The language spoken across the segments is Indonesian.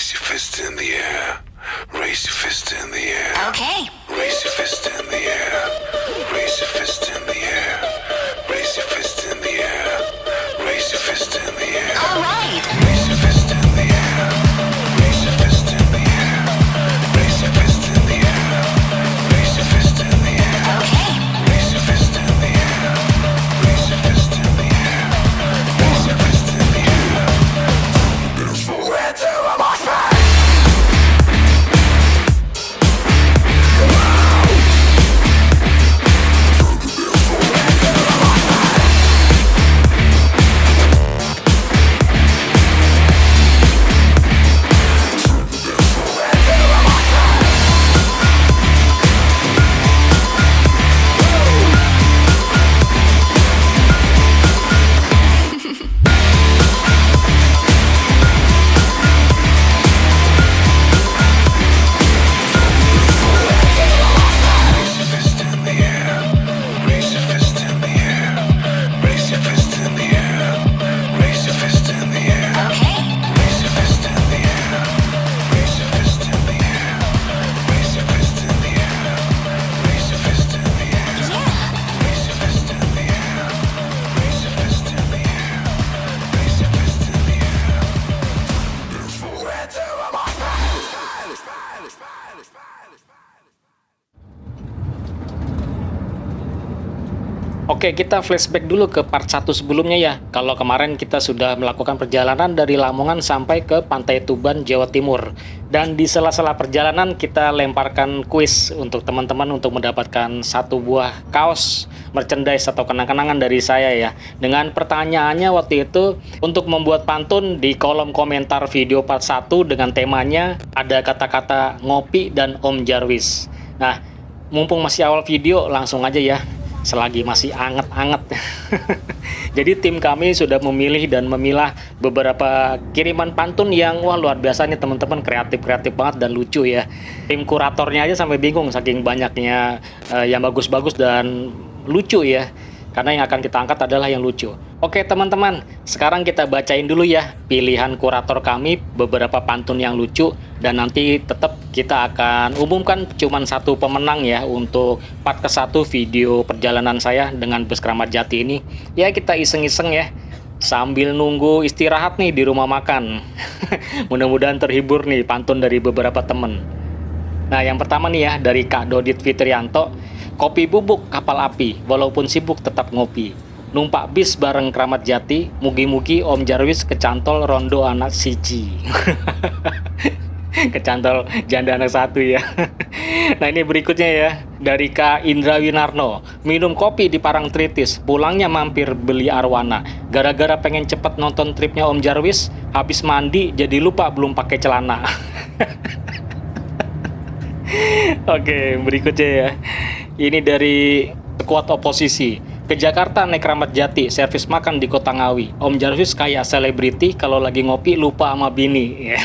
Raise your fist in the air. Raise your fist in the air. Okay. Raise your fist in the air. Raise your fist in the air. Raise your fist in the air. Raise your fist in the air. All right. Raise your fist in the air. Raise your fist in the air. Raise your fist in the air. Raise your fist in the air. Okay. Raise your fist in the air. Raise your fist in the air. Raise your fist in the air. Where to am I from? Oke, kita flashback dulu ke part 1 sebelumnya ya. Kalau kemarin kita sudah melakukan perjalanan dari Lamongan sampai ke Pantai Tuban, Jawa Timur. Dan di sela-sela perjalanan kita lemparkan kuis untuk teman-teman untuk mendapatkan satu buah kaos merchandise atau kenang-kenangan dari saya ya. Dengan pertanyaannya waktu itu untuk membuat pantun di kolom komentar video part 1 dengan temanya ada kata-kata ngopi dan Om Jarwis. Nah, mumpung masih awal video langsung aja ya. Selagi masih anget-anget. Jadi tim kami sudah memilih dan memilah beberapa kiriman pantun yang wah luar biasa nih teman-teman, kreatif banget dan lucu ya. Tim kuratornya aja sampai bingung saking banyaknya yang bagus-bagus dan lucu ya. Karena yang akan kita angkat adalah yang lucu. Oke teman-teman, sekarang kita bacain dulu ya pilihan kurator kami beberapa pantun yang lucu. Dan nanti tetap kita akan umumkan cuman satu pemenang ya untuk part ke-1 video perjalanan saya dengan bus Kramat Jati ini. Ya kita iseng-iseng ya sambil nunggu istirahat nih di rumah makan. Mudah-mudahan terhibur nih pantun dari beberapa temen. Nah yang pertama nih ya dari Kak Dodit Fitrianto. Kopi bubuk kapal api, walaupun sibuk tetap ngopi. Numpak bis bareng Kramat Jati, mugi-mugi Om Jarwis kecantol rondo anak siji. Kecantol janda anak satu ya. Nah ini berikutnya ya dari Kak Indra Winarno. Minum kopi di Parangtritis, pulangnya mampir beli arwana. Gara-gara pengen cepet nonton tripnya Om Jarwis, habis mandi jadi lupa belum pakai celana. Oke berikutnya ya. Ini dari sekuat oposisi. Ke Jakarta naik Kramat Jati, servis makan di Kota Ngawi. Om Jarwis kayak selebriti kalau lagi ngopi lupa sama bini.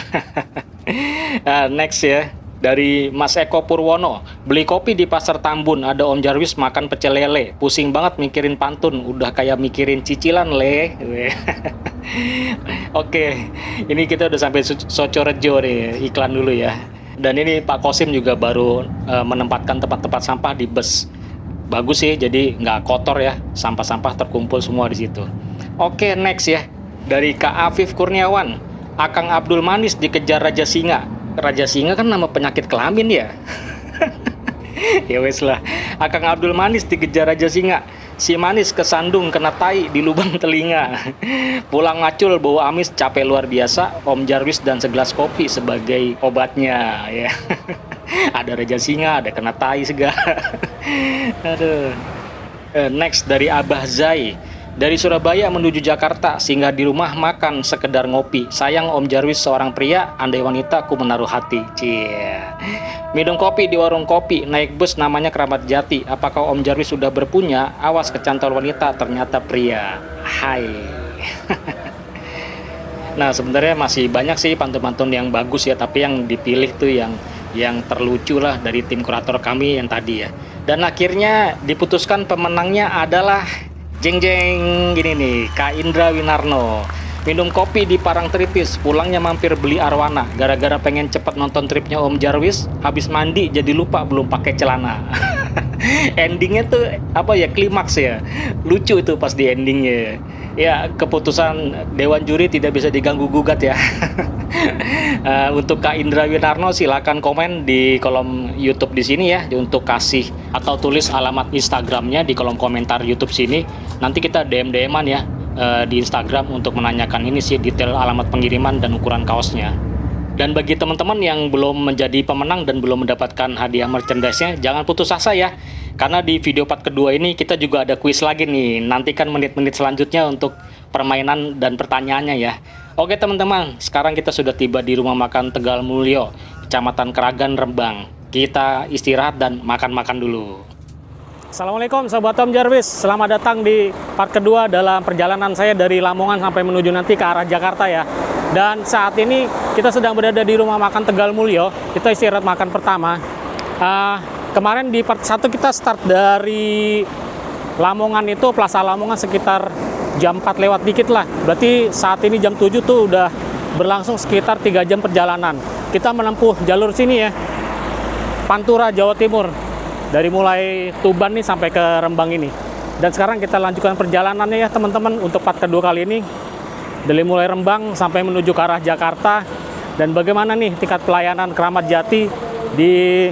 Nah, next ya dari Mas Eko Purwono. Beli kopi di Pasar Tambun, ada Om Jarwis makan pecel lele. Pusing banget mikirin pantun, udah kayak mikirin cicilan le. Oke, ini kita udah sampai Socorejo nih, iklan dulu ya. Dan ini Pak Kosim juga baru menempatkan tempat-tempat sampah di bus. Bagus sih, jadi nggak kotor ya, sampah-sampah terkumpul semua di situ. Oke, next ya dari Kak Afif Kurniawan. Akang Abdul Manis dikejar Raja Singa. Raja Singa kan nama penyakit kelamin ya. Ya wes lah. Akang Abdul Manis dikejar Raja Singa. Si manis kesandung kena tai di lubang telinga. Pulang ngacul bau amis capek luar biasa. Om Jarwis dan segelas kopi sebagai obatnya ya. Ada Raja Singa, ada kena tai segala. Aduh. Next dari Abah Zai. Dari Surabaya menuju Jakarta, singgah di rumah makan sekedar ngopi. Sayang Om Jarwis seorang pria, andai wanita ku menaruh hati. Cie. Minum kopi di warung kopi, naik bus namanya Kramat Jati. Apakah Om Jarwis sudah berpunya? Awas kecantol wanita, ternyata pria. Hai. Nah sebenarnya masih banyak sih pantun-pantun yang bagus ya, tapi yang dipilih tuh yang terlucu lah dari tim kurator kami yang tadi ya. Dan akhirnya diputuskan pemenangnya adalah jeng jeng gini nih, Kak Indra Winarno. minum kopi di Parangtritis, pulangnya mampir beli arwana. Gara-gara pengen cepet nonton tripnya Om Jarwis, habis mandi jadi lupa belum pakai celana. Endingnya tuh apa ya, klimaks ya. Lucu itu pas di endingnya. Ya, keputusan Dewan Juri tidak bisa diganggu gugat ya. Untuk Kak Indra Winarno silakan komen di kolom YouTube di sini ya, untuk kasih atau tulis alamat Instagramnya di kolom komentar YouTube sini. Nanti kita DM-an ya di Instagram untuk menanyakan ini sih detail alamat pengiriman dan ukuran kaosnya. Dan bagi teman-teman yang belum menjadi pemenang dan belum mendapatkan hadiah merchandise-nya, jangan putus asa ya. Karena di video part kedua ini kita juga ada kuis lagi nih. Nantikan menit-menit selanjutnya untuk permainan dan pertanyaannya ya. Oke teman-teman, sekarang kita sudah tiba di Rumah Makan Tegal Mulyo, Kecamatan Keragan, Rembang. Kita istirahat dan makan-makan dulu. Assalamualaikum Sobat Om Jarwis, selamat datang di part kedua dalam perjalanan saya dari Lamongan sampai menuju nanti ke arah Jakarta ya. Dan saat ini kita sedang berada di Rumah Makan Tegal Mulyo, kita istirahat makan pertama. Kemarin di part 1 kita start dari Lamongan itu, Plaza Lamongan sekitar jam 4 lewat dikit lah. Berarti saat ini jam 7 tuh udah berlangsung sekitar 3 jam perjalanan. Kita menempuh jalur sini ya, Pantura, Jawa Timur. Dari mulai Tuban nih sampai ke Rembang ini. Dan sekarang kita lanjutkan perjalanannya ya teman-teman untuk part kedua kali ini. Dari mulai Rembang sampai menuju ke arah Jakarta. Dan bagaimana nih tingkat pelayanan Keramat Jati di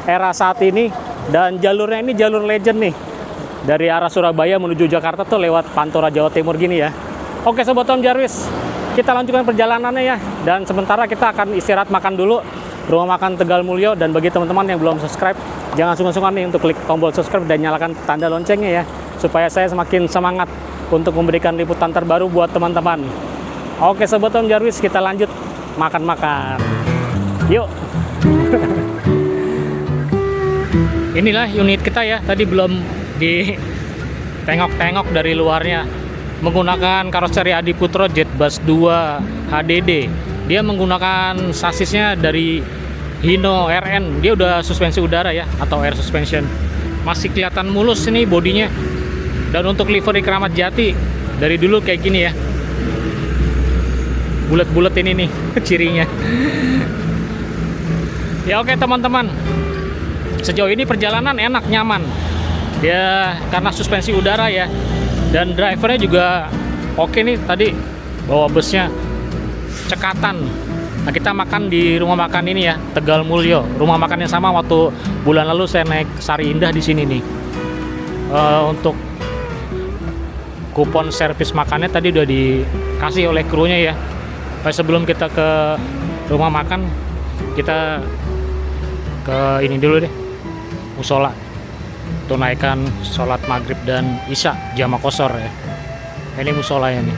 era saat ini. Dan jalurnya ini jalur legend nih. Dari arah Surabaya menuju Jakarta tuh lewat Pantura, Jawa Timur gini ya. Oke Sobat Om Jarwis, kita lanjutkan perjalanannya ya. Dan sementara kita akan istirahat makan dulu Rumah Makan Tegal Mulyo. Dan bagi teman-teman yang belum subscribe, jangan sungkan-sungkan nih untuk klik tombol subscribe dan nyalakan tanda loncengnya ya, supaya saya semakin semangat untuk memberikan liputan terbaru buat teman-teman. Oke Sobat Om Jarwis, kita lanjut makan-makan. Yuk. Inilah unit kita ya, tadi belum ditengok-tengok dari luarnya. Menggunakan karoseri Adiputro Jetbus 2 HDD. Dia menggunakan sasisnya dari Hino RN. Dia udah suspensi udara ya, atau air suspension. Masih kelihatan mulus ini bodinya. Dan untuk livery Keramat Jati dari dulu kayak gini ya. Bulat-bulat ini nih cirinya. Ya oke teman-teman. Sejauh ini perjalanan enak, nyaman. Dia karena suspensi udara ya. Dan drivernya juga oke nih, tadi bawa busnya cekatan. Nah, kita makan di rumah makan ini ya, Tegal Mulyo. Rumah makan yang sama waktu bulan lalu saya naik Sari Indah di sini nih. Untuk kupon servis makannya tadi udah dikasih oleh krunya ya. Sebelum kita ke rumah makan, kita ke ini dulu deh, musola, tunaikan sholat maghrib dan isya jamaah qashar ya. Ini musolanya nih.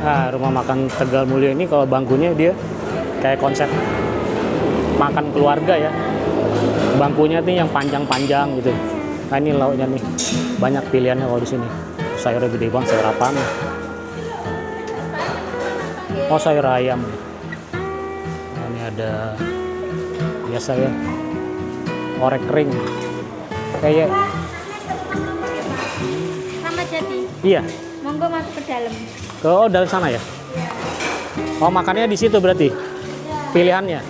Nah, rumah makan Tegal Mulyo ini kalau bangkunya dia kayak konsep makan keluarga ya. Bangkunya nih yang panjang-panjang gitu. Nah ini lauknya nih, banyak pilihannya kalau di sini. Sayurnya gede banget, sayur apaan? Oh sayur ayam. Nah, ini ada biasa ya, orek kering. Kayak Keramat Jati. iya. Monggo masuk ke dalam. Oh dari sana ya? Oh makannya di situ berarti? Pilihannya?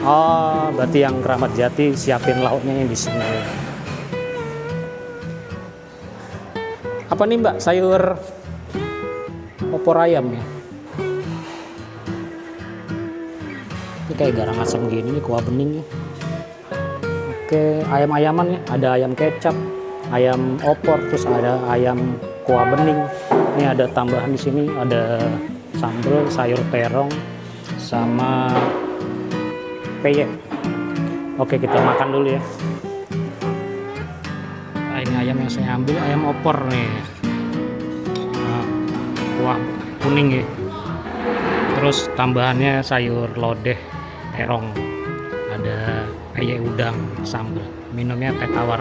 Oh berarti yang Keramat Jati siapin lauknya yang di sini. Apa nih Mbak? Sayur opor ayam ya? Ini kayak garang asam gini nih, kuah bening ya. Oke, ayam-ayaman ya. Ada ayam kecap, ayam opor, terus ada ayam kuah bening. Ini ada tambahan di sini, ada sambal, sayur terong, sama peyek. Oke, kita makan dulu ya. Nah, ini ayam yang saya ambil, ayam opor nih. Nah, kuah kuning ya. Terus tambahannya sayur lodeh, terong, ada peyek udang, sambal. Minumnya teh tawar.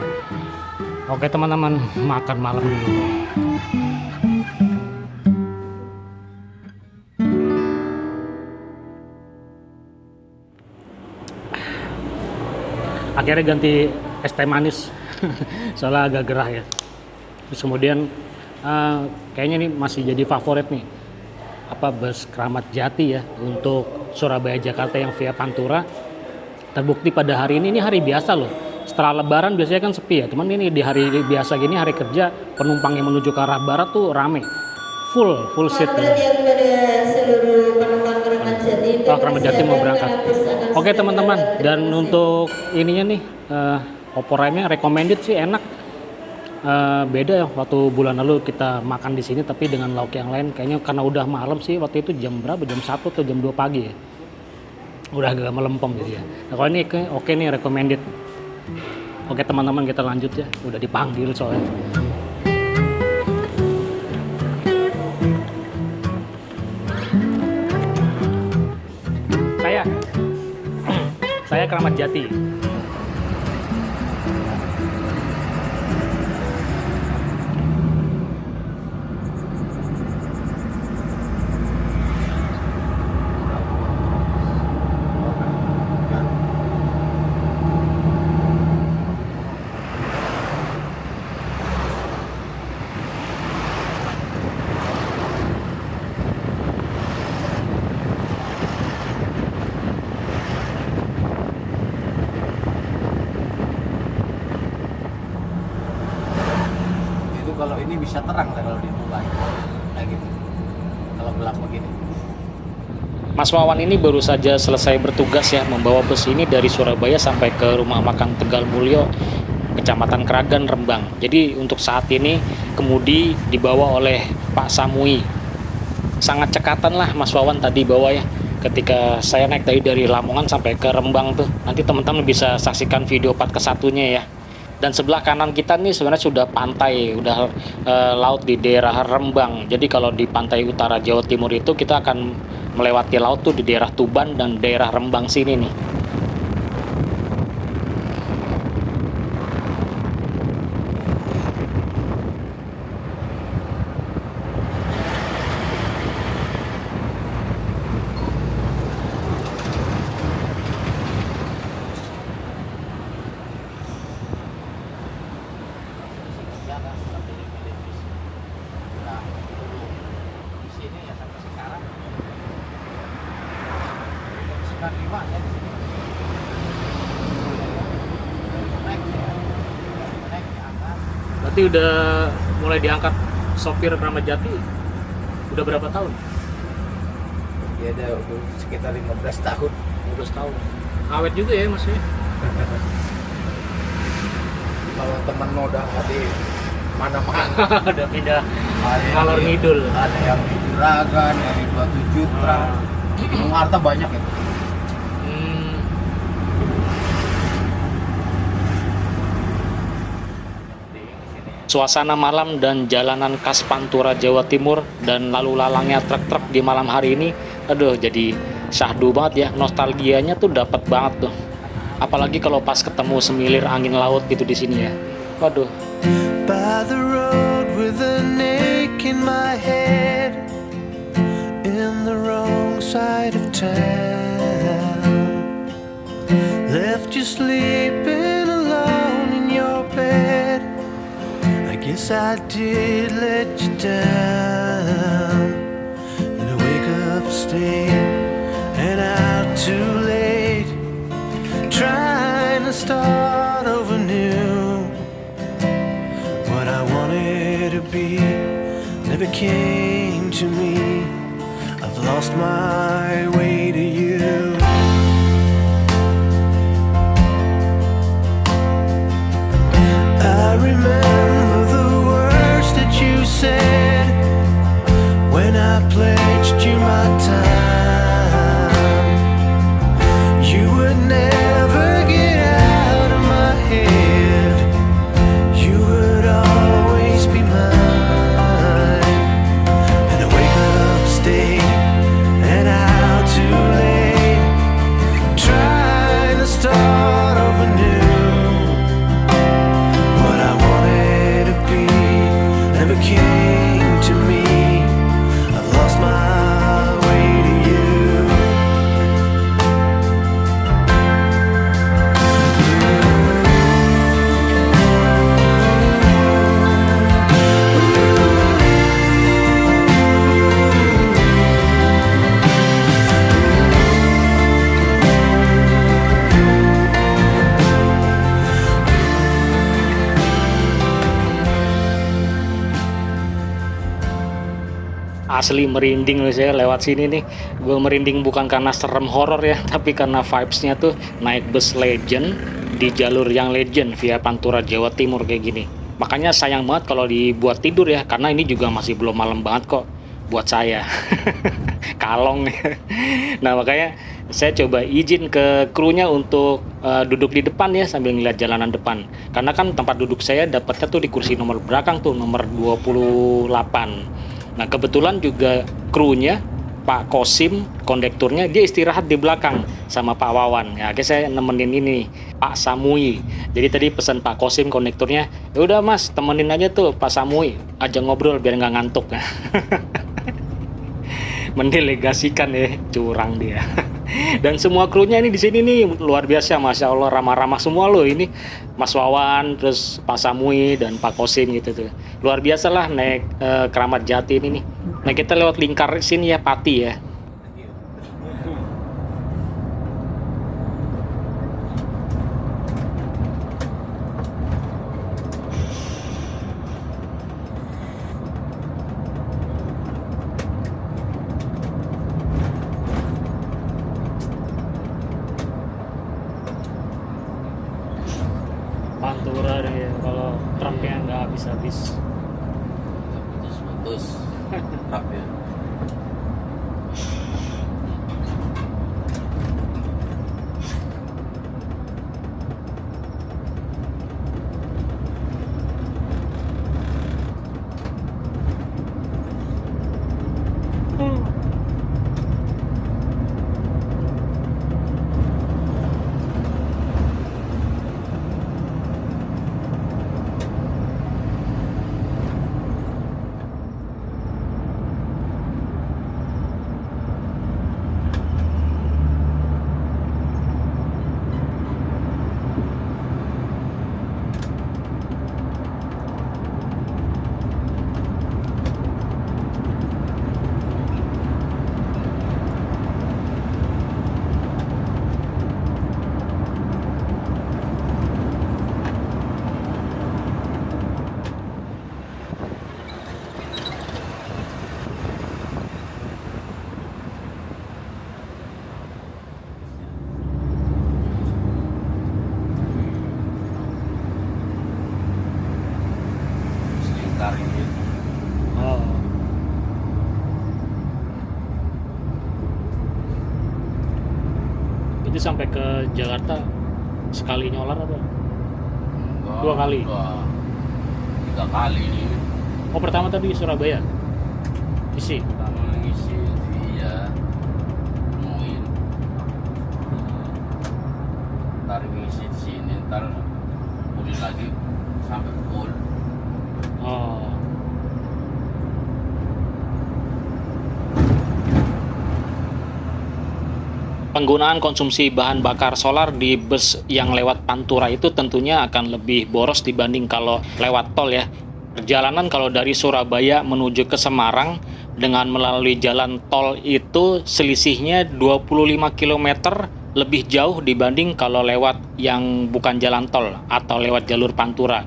Oke teman-teman, makan malam dulu. akhirnya ganti es teh manis soalnya agak gerah ya. Terus kemudian kayaknya ini masih jadi favorit nih, bus Kramat Jati ya untuk Surabaya Jakarta yang via Pantura. Terbukti pada hari ini hari biasa loh. Setelah Lebaran biasanya kan sepi ya, cuman ini di hari biasa gini, hari kerja, penumpang yang menuju ke arah barat tuh rame, full seat. Perhatian kepada seluruh penumpang Kramat Jati. Kramat Jati mau berangkat. Oke teman-teman, dan untuk ininya nih, opor ayamnya recommended sih, enak. Beda ya waktu bulan lalu kita makan di sini tapi dengan lauk yang lain, kayaknya karena udah malam sih waktu itu. Jam berapa, jam 1 atau jam 2 pagi ya, udah agak melempem gitu ya. Nah, kalau ini oke nih, recommended. Oke teman-teman, kita lanjut ya, udah dipanggil soalnya. Saya Kramat Jati. Kalau ini bisa terang kalau dimulai kayak gitu, kalau gelap begini. Mas Wawan ini baru saja selesai bertugas ya, membawa bus ini dari Surabaya sampai ke rumah makan Tegal Mulyo, Kecamatan Kragan, Rembang. Jadi untuk saat ini kemudi dibawa oleh Pak Samui. Sangat cekatan lah Mas Wawan tadi bawa ya. Ketika saya naik tadi dari Lamongan sampai ke Rembang tuh, nanti teman-teman bisa saksikan video part ke-1-nya ya. Dan sebelah kanan kita nih sebenarnya sudah pantai, udah laut di daerah Rembang. Jadi kalau di pantai utara Jawa Timur itu kita akan melewati laut tuh di daerah Tuban dan daerah Rembang sini nih. Berarti udah mulai diangkat sopir Kramat Jati udah berapa tahun? Ya udah sekitar 15 tahun. 15 tahun. Awet juga ya maksudnya. Kalau teman mau udah di mana-mana. Udah pindah ngalor ngidul. Ada yang di Juragan, yang di Batu Jutra. Jakarta banyak ya. Suasana malam dan jalanan khas Pantura Jawa Timur dan lalu lalangnya truk-truk di malam hari ini, aduh jadi syahdu banget ya, nostalgianya tuh dapat banget tuh. Apalagi kalau pas ketemu semilir angin laut gitu di sini ya. Waduh. By the road with an ache in my head, in the wrong side of town, left you sleeping alone in your bed. I guess I did let you down, and I wake up staying and out too late, trying to start over new. What I wanted to be never came to me. I've lost my way to you. I remember the words that you said when I pledged you my time. You would never get out of my head. You would always be mine. And I wake up, stay, and out too Asli merinding loh saya lewat sini nih. Gue merinding bukan karena serem horor ya, tapi karena vibes-nya tuh naik bus legend di jalur yang legend via Pantura Jawa Timur kayak gini. Makanya sayang banget kalau dibuat tidur ya, karena ini juga masih belum malam banget kok buat saya. Kalong. Nah makanya saya coba izin ke krunya untuk duduk di depan ya sambil ngeliat jalanan depan. Karena kan tempat duduk saya dapatnya tuh di kursi nomor belakang tuh, nomor 28. Nah kebetulan juga krunya Pak Kosim, kondekturnya, dia istirahat di belakang sama Pak Wawan. Ya, akhirnya saya nemenin ini Pak Samui. Jadi tadi pesan Pak Kosim, kondekturnya, ya udah Mas, temenin aja tuh Pak Samui, ajak ngobrol biar nggak ngantuk. Mendelegasikan ya, curang dia. Dan semua krunya ini di sini nih luar biasa, masya Allah, ramah-ramah semua loh ini. Mas Wawan, terus Pak Samui dan Pak Kosim gitu tuh. Luar biasa lah naik Keramat Jati ini nih. Nah kita lewat lingkar sini ya, Pati ya. Pantura deh kalau truknya nggak habis-habis. Putus truk ya. Selingkar ini. Oh. Itu sampai ke Jakarta sekali nyolar apa? Enggak, 2 kali? enggak. 3 kali ini. Oh pertama tadi Surabaya isi. Pertama ngisi iya nemuin, ntar ngisi di sini, ntar pulih lagi sampai full. Oh. Penggunaan konsumsi bahan bakar solar di bus yang lewat Pantura itu tentunya akan lebih boros dibanding kalau lewat tol ya. Perjalanan kalau dari Surabaya menuju ke Semarang dengan melalui jalan tol itu selisihnya 25 km lebih jauh dibanding kalau lewat yang bukan jalan tol atau lewat jalur Pantura.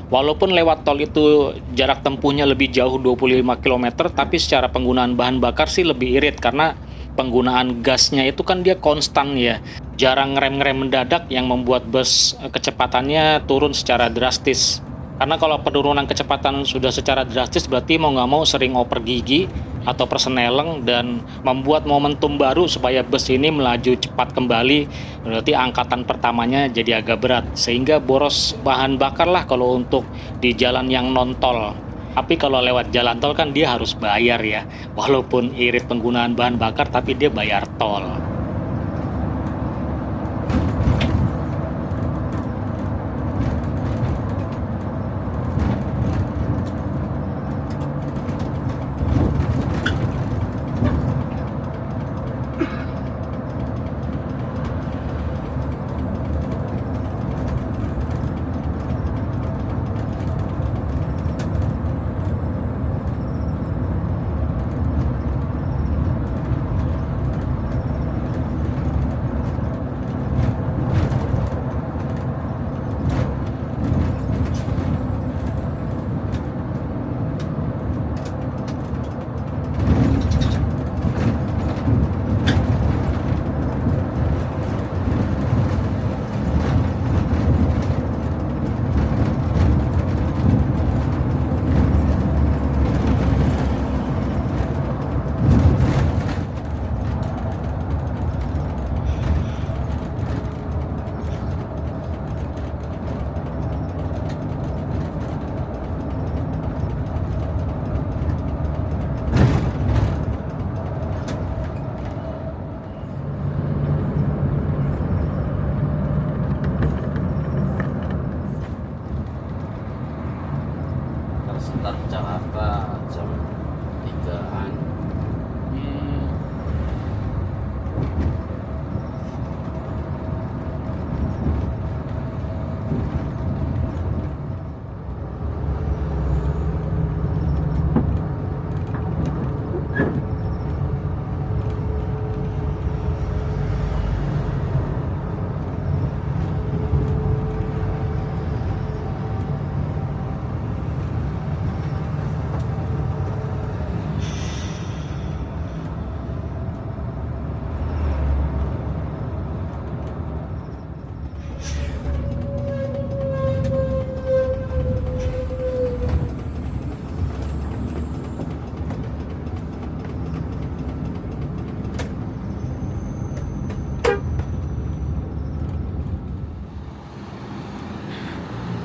Walaupun lewat tol itu jarak tempuhnya lebih jauh 25 km, tapi secara penggunaan bahan bakar sih lebih irit karena penggunaan gasnya itu kan dia konstan ya. Jarang ngerem-ngerem mendadak yang membuat bus kecepatannya turun secara drastis. Karena kalau penurunan kecepatan sudah secara drastis berarti mau nggak mau sering oper gigi atau perseneleng dan membuat momentum baru supaya bus ini melaju cepat kembali. Berarti angkatan pertamanya jadi agak berat sehingga boros bahan bakar lah kalau untuk di jalan yang non tol. Tapi kalau lewat jalan tol kan dia harus bayar ya. Walaupun irit penggunaan bahan bakar tapi dia bayar tol.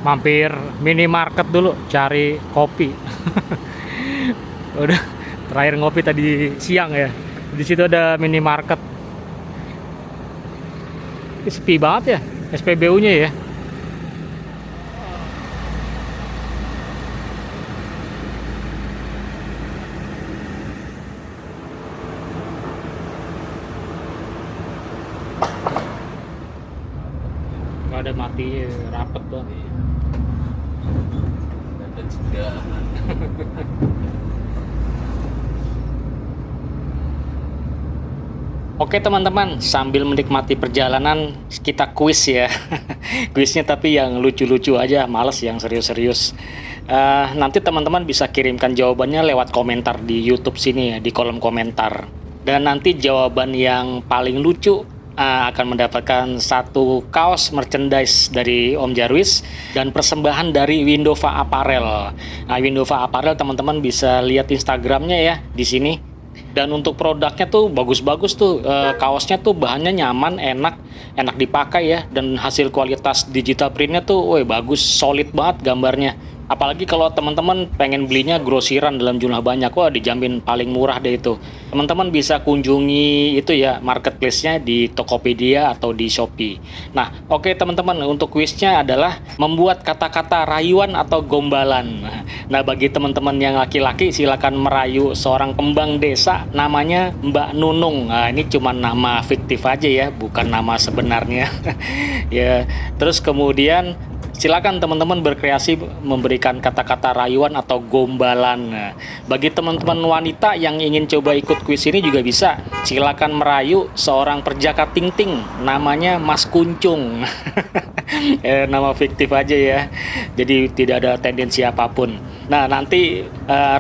mampir minimarket dulu cari kopi. Udah terakhir ngopi tadi siang ya. Di situ ada minimarket. Ini sepi banget ya SPBU-nya ya. Nggak ada matinya, rapet banget. Dan juga Oke teman-teman, sambil menikmati perjalanan kita kuis ya. Kuisnya tapi yang lucu-lucu aja, males yang serius-serius. Nanti teman-teman bisa kirimkan jawabannya lewat komentar di YouTube sini ya, di kolom komentar. Dan nanti jawaban yang paling lucu akan mendapatkan satu kaos merchandise dari Om Jarwis dan persembahan dari Windova Apparel. Nah, Windova Apparel teman-teman bisa lihat Instagramnya ya di sini. Dan untuk produknya tuh bagus-bagus tuh, kaosnya tuh bahannya nyaman, enak dipakai ya, dan hasil kualitas digital printnya tuh, bagus, solid banget gambarnya. Apalagi kalau teman-teman pengen belinya grosiran dalam jumlah banyak, dijamin paling murah deh itu. Teman-teman bisa kunjungi itu ya, marketplace-nya di Tokopedia atau di Shopee. Nah, oke teman-teman, untuk kuisnya adalah membuat kata-kata rayuan atau gombalan. Nah, bagi teman-teman yang laki-laki silakan merayu seorang kembang desa namanya Mbak Nunung. Nah, ini cuma nama fiktif aja ya, bukan nama sebenarnya. Ya, terus kemudian silakan teman-teman berkreasi memberikan kata-kata rayuan atau gombalan. Nah, bagi teman-teman wanita yang ingin coba ikut kuis ini juga bisa. Silakan merayu seorang perjaka ting-ting namanya Mas Kuncung. Nama fiktif aja ya. Jadi tidak ada tendensi apapun. Nah, nanti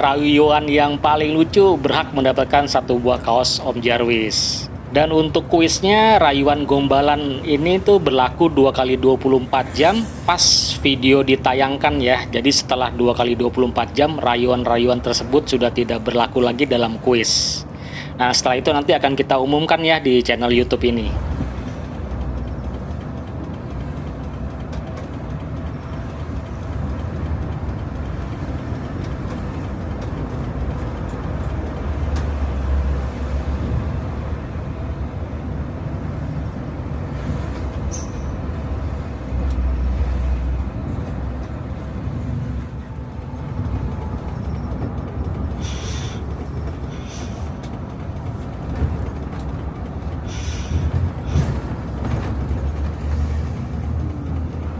rayuan yang paling lucu berhak mendapatkan satu buah kaos Om Jarwis. Dan untuk kuisnya, rayuan gombalan ini tuh berlaku 2x24 jam pas video ditayangkan ya. Jadi setelah 2x24 jam, rayuan-rayuan tersebut sudah tidak berlaku lagi dalam kuis. Nah, setelah itu nanti akan kita umumkan ya di channel YouTube ini.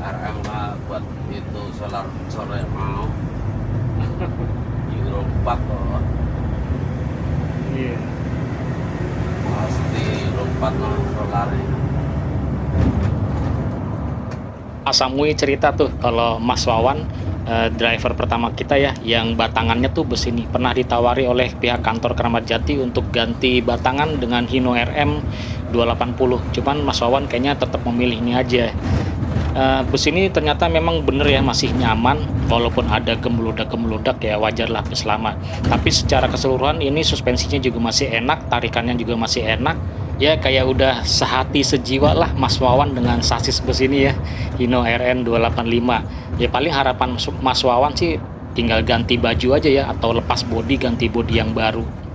RM lah buat itu solar sore mau Euro 4 loh. Iya. Pasti Euro 4 lah solarnya. Asamui cerita tuh kalau Mas Wawan, driver pertama kita ya, yang batangannya tuh bus ini pernah ditawari oleh pihak kantor Keramat Jati untuk ganti batangan dengan Hino RM 280. Cuman Mas Wawan kayaknya tetap memilih ini aja. Bus ini ternyata memang bener ya, masih nyaman walaupun ada gemeludak ya, wajarlah bus lama. Tapi secara keseluruhan ini suspensinya juga masih enak, tarikannya juga masih enak. Ya kayak udah sehati sejiwa lah Mas Wawan dengan sasis bus ini ya, Hino RN 285. Ya paling harapan Mas Wawan sih tinggal ganti baju aja ya, atau lepas bodi, ganti bodi yang baru.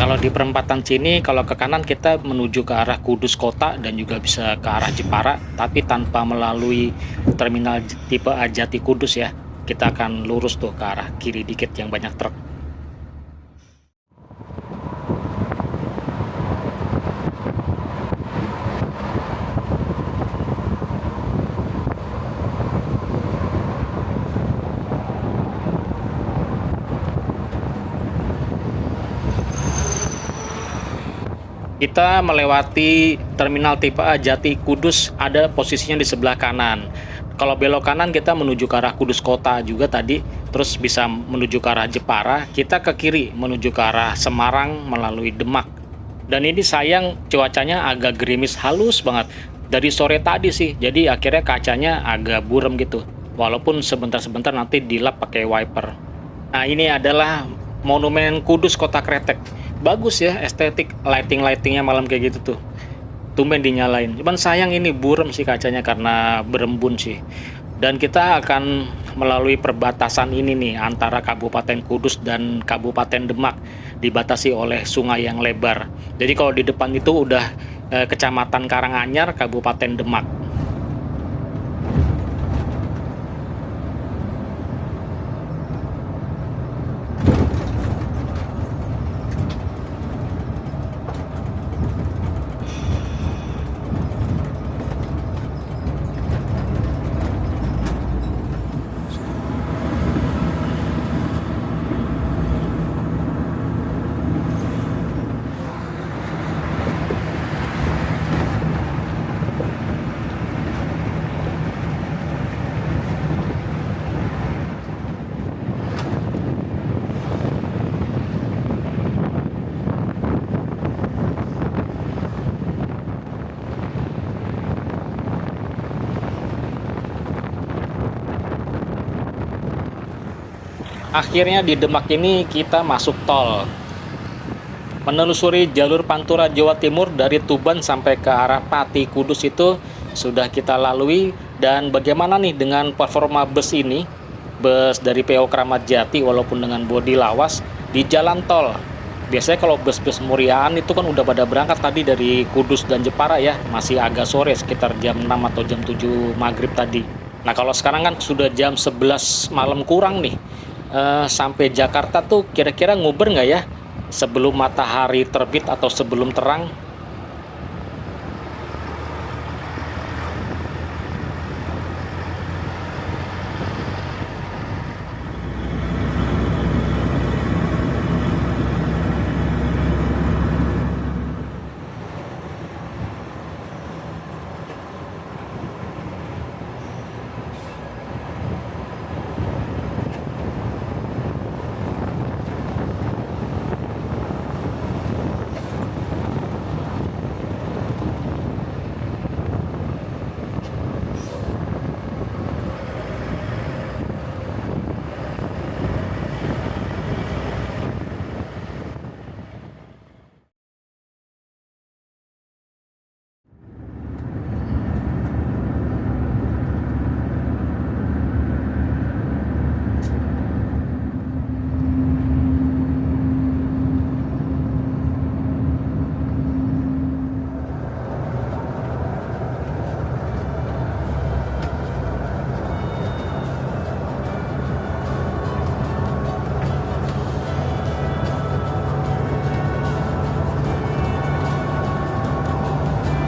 Kalau di perempatan sini, kalau ke kanan kita menuju ke arah Kudus Kota dan juga bisa ke arah Jepara, tapi tanpa melalui terminal tipe A Jati Kudus ya. Kita akan lurus tuh ke arah kiri dikit yang banyak truk. Kita melewati terminal tipe A Jati Kudus, ada posisinya di sebelah kanan. Kalau belok kanan kita menuju ke arah Kudus Kota juga tadi, terus bisa menuju ke arah Jepara. Kita ke kiri menuju ke arah Semarang melalui Demak. Dan ini sayang cuacanya agak gerimis halus banget dari sore tadi sih, jadi akhirnya kacanya agak buram gitu. Walaupun sebentar-sebentar nanti dilap pakai wiper. Nah, ini adalah Monumen Kudus Kota Kretek. Bagus ya estetik lightingnya malam kayak gitu tuh. Tumben dinyalain. Cuman sayang ini buram sih kacanya karena berembun sih. Dan kita akan melalui perbatasan ini nih antara Kabupaten Kudus dan Kabupaten Demak, dibatasi oleh sungai yang lebar. Jadi kalau di depan itu udah Kecamatan Karanganyar, Kabupaten Demak. Akhirnya di Demak ini kita masuk tol. Menelusuri jalur Pantura Jawa Timur dari Tuban sampai ke arah Pati Kudus itu sudah kita lalui. Dan bagaimana nih dengan performa bus ini? Bus dari PO Kramat Jati walaupun dengan bodi lawas di jalan tol. Biasanya kalau bus-bus Muriaan itu kan udah pada berangkat tadi dari Kudus dan Jepara ya. Masih agak sore sekitar jam 6 atau jam 7 maghrib tadi. Nah kalau sekarang kan sudah jam 11 malam kurang nih. Sampai Jakarta tuh kira-kira nguber nggak ya sebelum matahari terbit atau sebelum terang?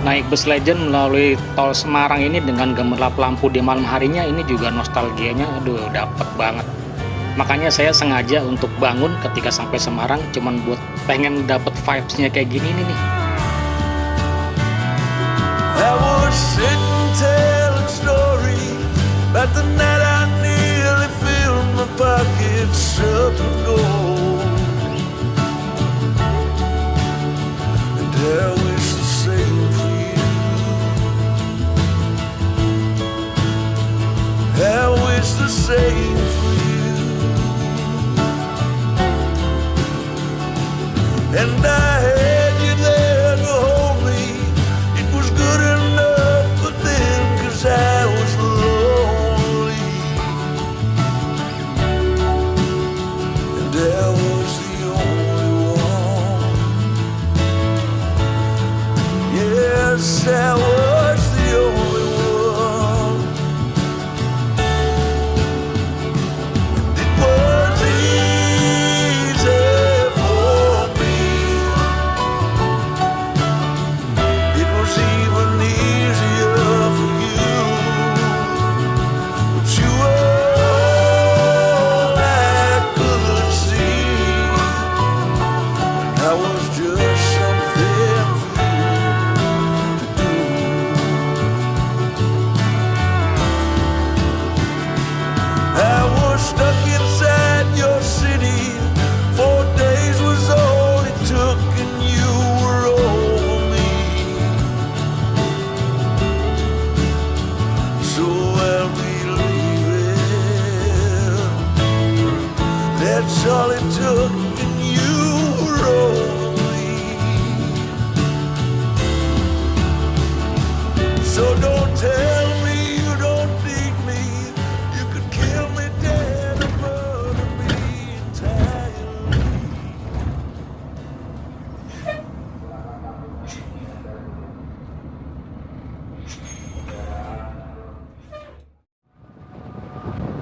Naik bus Legend melalui tol Semarang ini dengan gemerlap lampu di malam harinya ini juga nostalgianya aduh dapet banget. Makanya saya sengaja untuk bangun ketika sampai Semarang cuman buat pengen dapet vibes-nya kayak gini nih. I was sitting telling stories about the night I nearly filled my pockets up with gold. And I wish the same for you. I wish the same for you. And I had you there to hold me. It was good enough for them, 'cause I was lonely. And I was the only one. it took and you were over me. So don't tell me you don't need me. You could kill me dead or murder me entirely.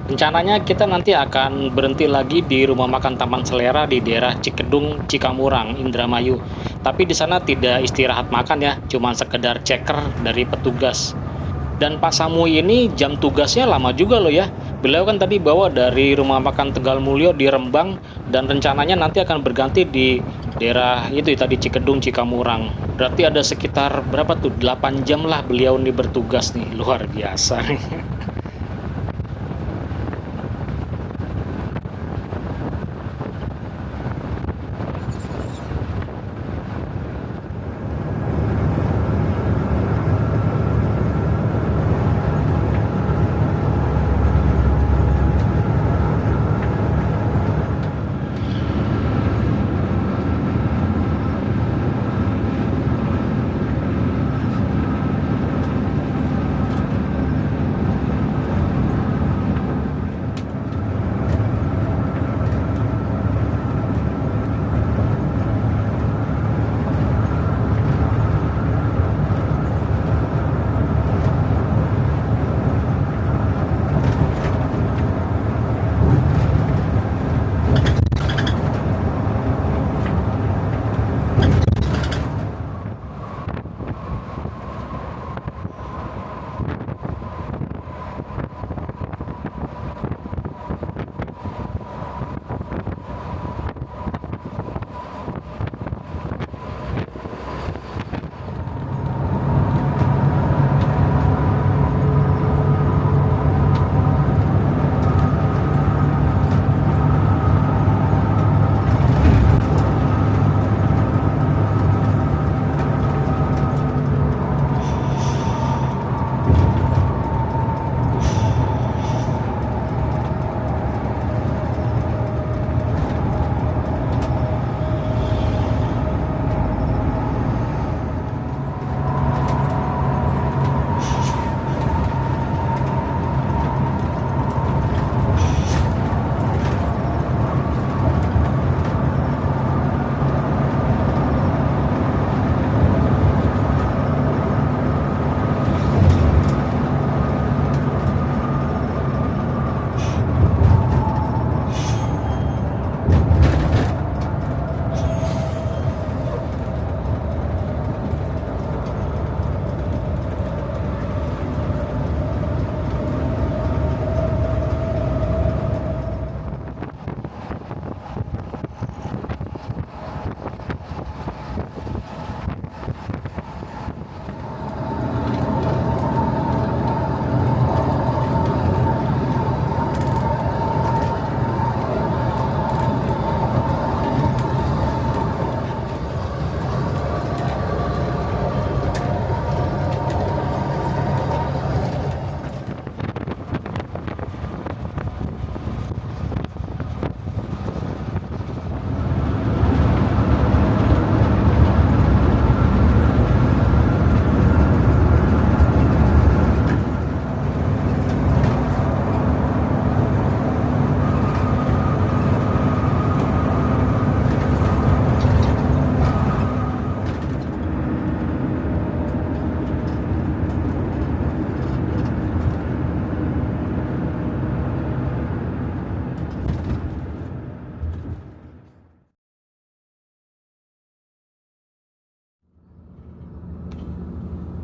Rencananya kita nanti akan berhenti lagi di rumah makan Taman Selera di daerah Cikedung, Cikamurang, Indramayu. Tapi di sana tidak istirahat makan ya, cuma sekedar ceker dari petugas. Dan Pak Samui ini jam tugasnya lama juga loh ya. Beliau kan tadi bawa dari rumah makan Tegal Mulyo di Rembang dan rencananya nanti akan berganti di daerah itu tadi Cikedung, Cikamurang. Berarti ada sekitar berapa tuh? 8 jam lah beliau nih bertugas nih, luar biasa.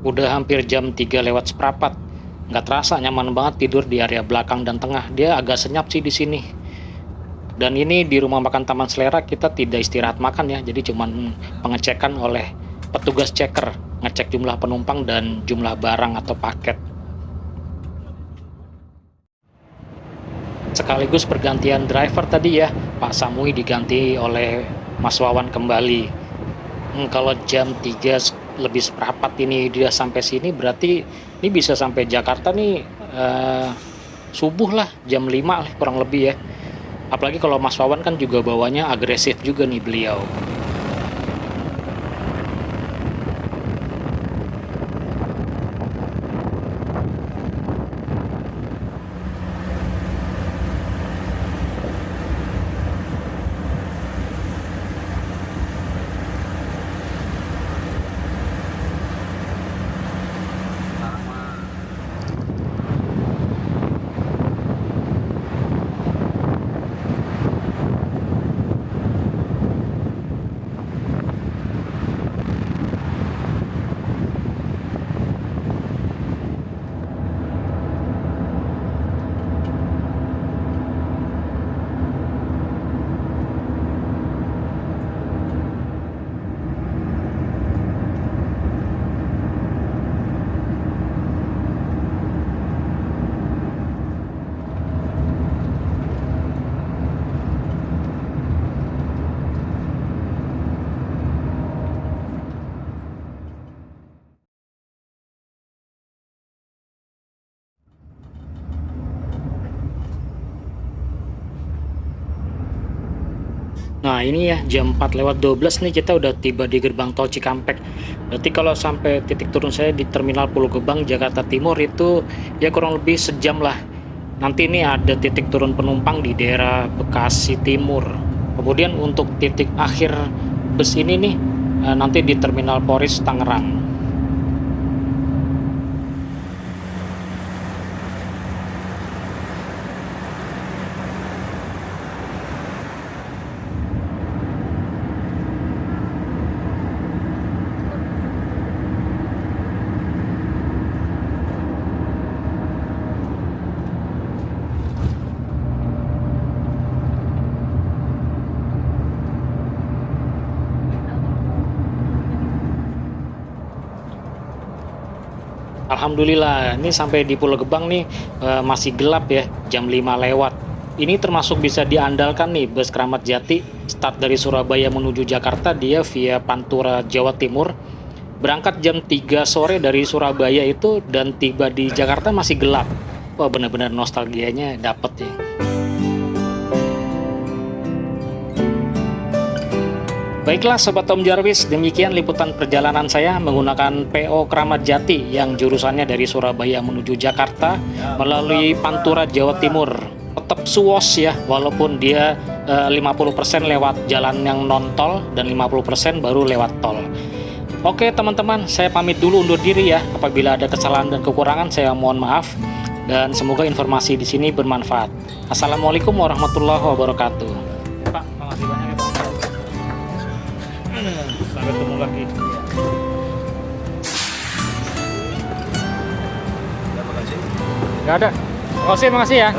Udah hampir jam 3 lewat seperempat. Nggak terasa, nyaman banget tidur di area belakang dan tengah. Dia agak senyap sih di sini. Dan ini di rumah makan Taman Selera kita tidak istirahat makan ya. Jadi cuman pengecekan oleh petugas checker, ngecek jumlah penumpang dan jumlah barang atau paket. Sekaligus pergantian driver tadi ya. Pak Samui diganti oleh Mas Wawan kembali. Kalau jam 3 lebih seperempat ini dia sampai sini, berarti ini bisa sampai Jakarta nih subuh lah, jam 5 lah kurang lebih ya. Apalagi kalau Mas Wawan kan juga bawanya agresif juga nih beliau. Nah ini ya jam 4:12 nih kita udah tiba di gerbang tol Cikampek. Berarti kalau sampai titik turun saya di Terminal Pulau Gebang Jakarta Timur itu ya kurang lebih sejam lah. Nanti ini ada titik turun penumpang di daerah Bekasi Timur. Kemudian untuk titik akhir bus ini nih nanti di Terminal Poris Tangerang. Alhamdulillah, ini sampai di Pulau Gebang nih masih gelap ya, jam 5 lewat. Ini termasuk bisa diandalkan nih bus Kramat Jati, start dari Surabaya menuju Jakarta, dia via Pantura, Jawa Timur. Berangkat jam 3 sore dari Surabaya itu dan tiba di Jakarta masih gelap. Wah benar-benar nostalgianya dapet ya. Baiklah Sobat Tom Jarvis, demikian liputan perjalanan saya menggunakan PO Kramat Jati yang jurusannya dari Surabaya menuju Jakarta melalui Pantura, Jawa Timur. Tetap suwos ya, walaupun dia 50% lewat jalan yang non-tol dan 50% baru lewat tol. Oke teman-teman, saya pamit dulu undur diri ya. Apabila ada kesalahan dan kekurangan saya mohon maaf. Dan semoga informasi di sini bermanfaat. Assalamualaikum warahmatullahi wabarakatuh. Pak, makasih banyak ya Pak. Sampai ketemu lagi. Gak ada. Makasih ya.